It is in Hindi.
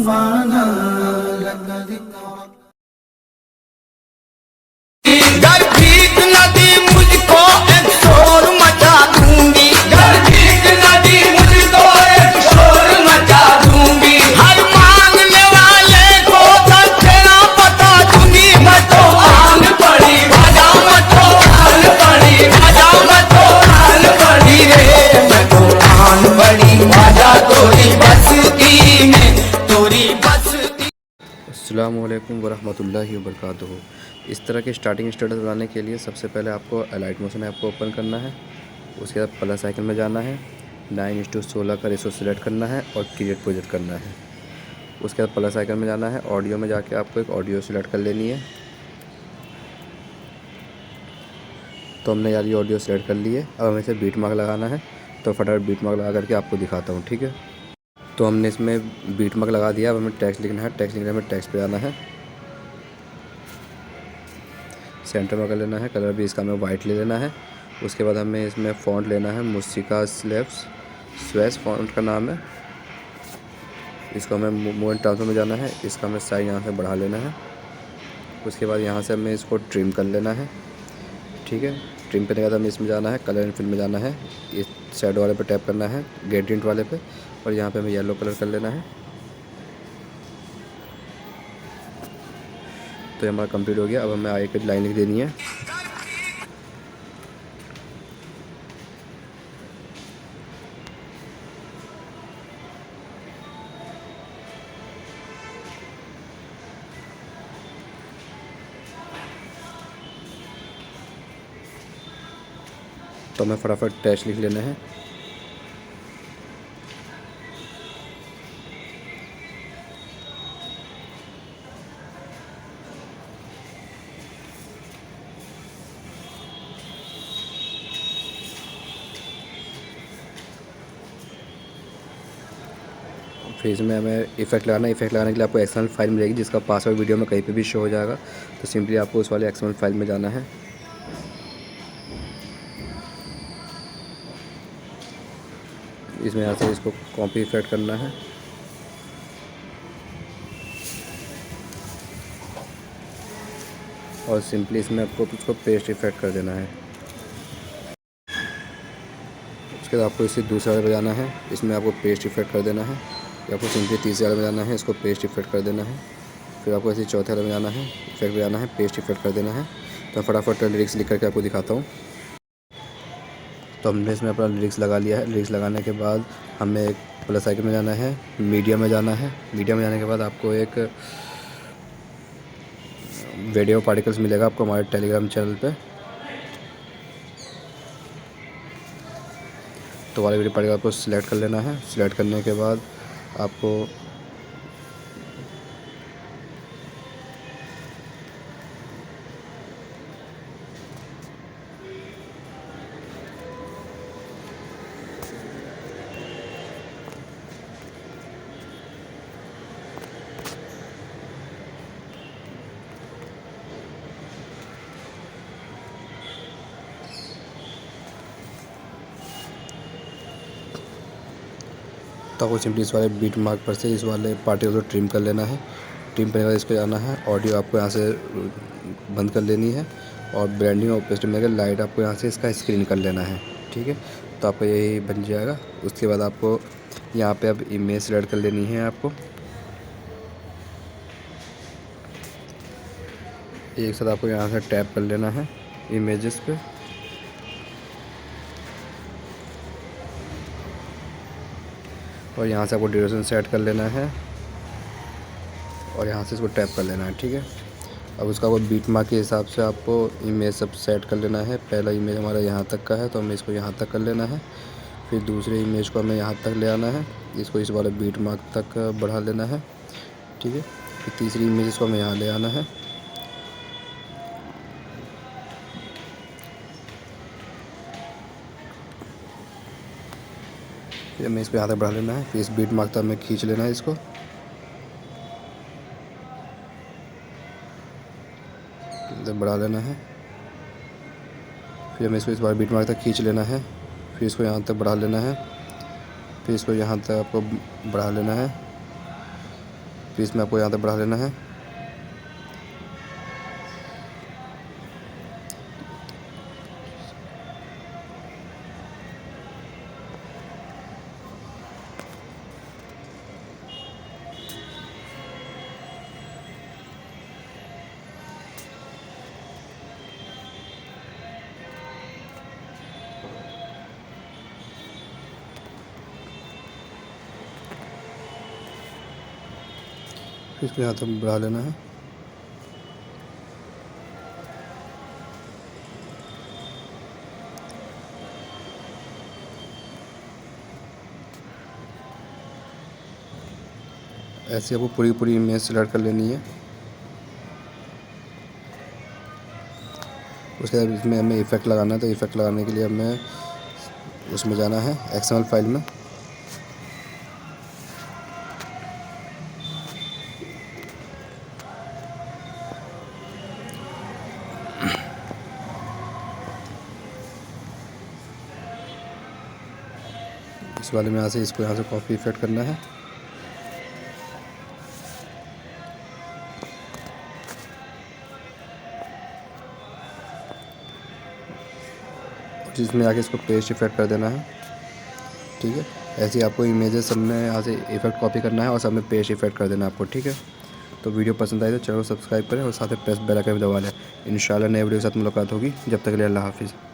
रफ़ाना लक ज़िक्रा। गर भीख नदी मुझको एक शोर मचा दूंगी, गर भीख नदी मुझको एक शोर मचा दूंगी। हर मांगने वाले को दक्षिणा बता दूंगी। मैं तो आन पड़ी भाजा, मैं तो आन पड़ी भाजा, मैं तो आन पड़ी रे, मैं तो आन पड़ी भाजा तोरी बस्ती में, तोरी बस्ती। अस्सलामु अलैकुम वरहमतुल्लाहि वबरकातुहू। इस तरह के स्टार्टिंग स्टेटस बनाने के लिए सबसे पहले आपको अलाइट मोशन ऐप को ओपन करना है। उसके बाद प्लस आइकन में जाना है, 9:16 का रेशो सेलेक्ट करना है और क्रिएट प्रोजेक्ट करना है। उसके बाद प्लस आइकन में जाना है, ऑडियो में जाके आपको एक ऑडियो सेलेक्ट कर लेनी है। तो हमने यार ये ऑडियो सेलेक्ट कर ली है। अब हमें इसे बीट मार्क लगाना है, तो फटाफट बीट मार्क लगा करके आपको दिखाता हूँ, ठीक है। तो हमने इसमें बीट मार्क लगा दिया। अब हमें टेक्स्ट लिखना है, टेक्स्ट लिखने में टेक्स्ट पे जाना है, सेंटर में कर लेना है, कलर भी इसका हमें वाइट ले लेना है। उसके बाद हमें इसमें फ़ॉन्ट लेना है, मुस्सिका स्वेस फ़ॉन्ट का नाम है। इसको हमें मूव एंड ट्रांसफर में जाना है, इसका हमें साइज यहाँ से बढ़ा लेना है। उसके बाद यहाँ से हमें इसको ट्रिम कर लेना है, ठीक है। ट्रिम करने के बाद हमें इसमें जाना है, कलर एंड फिल में जाना है, इस साइड वाले पे टैप करना है, ग्रेडियंट वाले पे, और यहाँ पे हमें येलो कलर कर लेना है। तो हमारा कंप्लीट हो गया। अब हमें आगे की लाइन लिख देनी है। तो हमें फटाफट टेक्स्ट लिख लेना है। फिर इसमें हमें इफेक्ट लगाना है। इफेक्ट लगाने के लिए आपको एक्सएमएल फाइल मिलेगी, जिसका पासवर्ड वीडियो में कहीं पे भी शो हो जाएगा। तो सिंपली आपको उस वाले एक्सएमएल फाइल में जाना है। इसमें यहाँ से इसको कॉपी इफेक्ट करना है, और सिंपली इसमें आपको उसको पेस्ट इफेक्ट कर देना है। उसके बाद आपको इसे दूसरे वाले पे जाना है, इसमें आपको पेस्ट इफेक्ट कर देना है। या आपको सिंपली तीसरे वाले में जाना है, इसको पेस्ट इफेक्ट कर देना है। फिर आपको ऐसे चौथे वाले में जाना है, इफेक्ट में जाना है, पेस्ट इफेक्ट कर देना है। तो फटाफट लिरिक्स लिख करके आपको दिखाता हूँ। तो हमने इसमें अपना लिरिक्स लगा लिया है। लिरिक्स लगाने के बाद हमें एक प्लस आइकन में जाना है, मीडिया में जाना है। मीडिया में जाने के बाद आपको एक वीडियो पार्टिकल्स मिलेगा आपको हमारे टेलीग्राम चैनल पे। तो वाले वीडियो पार्टिकल आपको सिलेक्ट कर लेना है। सिलेक्ट करने के बाद आपको तो आपको सिंपली इस वाले बीट मार्क पर से इस वाले पार्टिकल को ट्रिम कर लेना है। ट्रिम करने के बाद इसको जाना है, ऑडियो आपको यहाँ से बंद कर लेनी है, और ब्रांडिंग और पेस्ट में लाइट आपको यहाँ से इसका स्क्रीन कर लेना है, ठीक है। तो आपको यही बन जाएगा। उसके बाद आपको यहाँ पे अब इमेज सेलेक्ट कर लेनी है। आपको एक साथ आपको यहाँ से टैप कर लेना है इमेजेस पे, और यहाँ से आपको ड्यूरेशन सेट कर लेना है, और यहाँ से इसको टैप कर लेना है, ठीक है। अब उसका वो बीट मार्क के हिसाब से आपको इमेज सब सेट कर लेना है। पहला इमेज हमारा यहाँ तक का है, तो हमें इसको यहाँ तक कर लेना है। फिर दूसरे इमेज को हमें यहाँ तक ले आना है, इसको इस वाले बीट मार्क तक बढ़ा लेना है, ठीक है। फिर तीसरी इमेज को हमें यहाँ ले आना है। फिर हमें इसको यहाँ तक बढ़ा लेना है। फिर इस बीट मार्क तक हमें खींच लेना है, इसको बढ़ा लेना है। फिर हमें इसको इस बार बीट मार्क तक खींच लेना है। फिर इसको यहाँ तक बढ़ा लेना है। फिर इसको यहाँ तक आपको बढ़ा लेना है। फिर इसमें आपको यहाँ तक बढ़ा लेना है। फिर इसको यहाँ तक बढ़ा लेना है। ऐसे आपको पूरी इमेज सिलेक्ट कर लेनी है। उसके बाद इसमें हमें इफ़ेक्ट लगाना है, तो इफ़ेक्ट लगाने के लिए हमें उसमें जाना है XML फाइल में। इस वाले में इसको यहाँ से कॉपी इफेक्ट करना है। जिसमें आके इसको पेस्ट इफेक्ट कर देना है। ठीक है, ऐसे ही आपको इमेजेस सब में यहाँ से इफेक्ट कॉपी करना है और सब में पेस्ट इफेक्ट कर देना है आपको। ठीक है, तो वीडियो पसंद आई तो चैनल को सब्सक्राइब करें और साथ में प्रेस बेल आइकन भी दबा लें। इंशाल्लाह नए वीडियो के साथ मुलाकात होगी। जब तक के लिए अल्लाह हाफिज़।